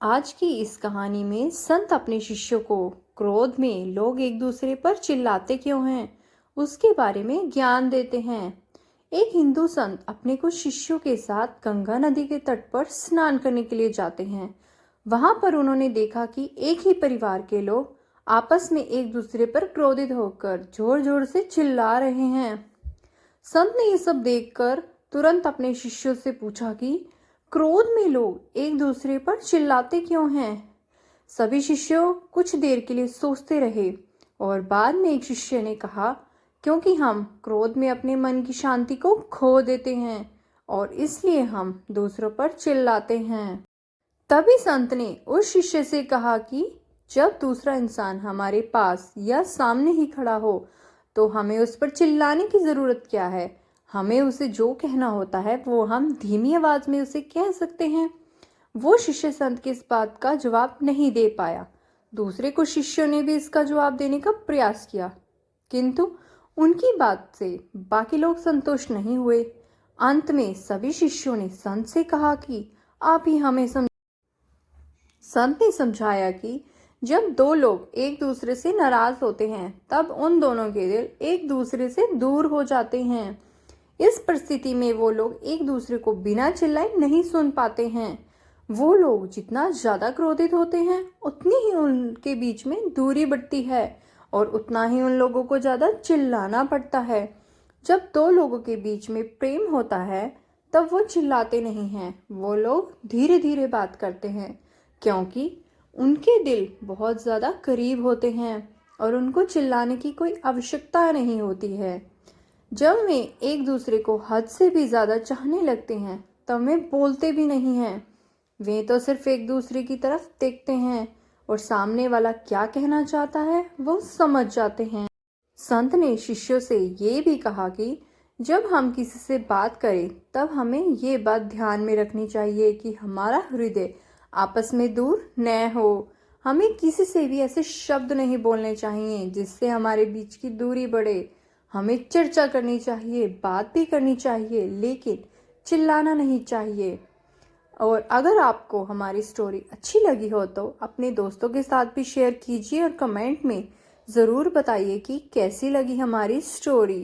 आज की इस कहानी में संत अपने शिष्यों को क्रोध में लोग एक दूसरे पर चिल्लाते क्यों हैं उसके बारे में ज्ञान देते हैं। एक हिंदू संत अपने कुछ शिष्यों के साथ गंगा नदी के तट पर स्नान करने के लिए जाते हैं। वहां पर उन्होंने देखा कि एक ही परिवार के लोग आपस में एक दूसरे पर क्रोधित होकर जोर जोर से चिल्ला रहे हैं। संत ने ये सब देखकर तुरंत अपने शिष्यों से पूछा कि क्रोध में लोग एक दूसरे पर चिल्लाते क्यों हैं। सभी शिष्यों कुछ देर के लिए सोचते रहे और बाद में एक शिष्य ने कहा, क्योंकि हम क्रोध में अपने मन की शांति को खो देते हैं और इसलिए हम दूसरों पर चिल्लाते हैं। तभी संत ने उस शिष्य से कहा कि जब दूसरा इंसान हमारे पास या सामने ही खड़ा हो तो हमें उस पर चिल्लाने की जरूरत क्या है। हमें उसे जो कहना होता है वो हम धीमी आवाज में उसे कह सकते हैं। वो शिष्य संत की इस बात का जवाब नहीं दे पाया। दूसरे कुछ शिष्यों ने भी इसका जवाब देने का प्रयास किया, किंतु उनकी बात से बाकी लोग संतुष्ट नहीं हुए। अंत में सभी शिष्यों ने संत से कहा कि आप ही हमें संत ने समझाया कि जब दो लोग एक दूसरे से नाराज होते हैं तब उन दोनों के दिल एक दूसरे से दूर हो जाते हैं। इस परिस्थिति में वो लोग एक दूसरे को बिना चिल्लाए नहीं सुन पाते हैं। वो लोग जितना ज्यादा क्रोधित होते हैं उतनी ही उनके बीच में दूरी बढ़ती है और उतना ही उन लोगों को ज्यादा चिल्लाना पड़ता है। जब दो लोगों के बीच में प्रेम होता है तब वो चिल्लाते नहीं हैं, वो लोग धीरे धीरे बात करते हैं, क्योंकि उनके दिल बहुत ज़्यादा करीब होते हैं और उनको चिल्लाने की कोई आवश्यकता नहीं होती है। जब वे एक दूसरे को हद से भी ज़्यादा चाहने लगते हैं तब वे बोलते भी नहीं हैं, वे तो सिर्फ एक दूसरे की तरफ देखते हैं और सामने वाला क्या कहना चाहता है वो समझ जाते हैं। संत ने शिष्यों से ये भी कहा कि जब हम किसी से बात करें तब हमें ये बात ध्यान में रखनी चाहिए कि हमारा हृदय आपस में दूर न हो। हमें किसी से भी ऐसे शब्द नहीं बोलने चाहिए जिससे हमारे बीच की दूरी बढ़े। हमें चर्चा करनी चाहिए, बात भी करनी चाहिए, लेकिन चिल्लाना नहीं चाहिए। और अगर आपको हमारी स्टोरी अच्छी लगी हो तो अपने दोस्तों के साथ भी शेयर कीजिए और कमेंट में ज़रूर बताइए कि कैसी लगी हमारी स्टोरी।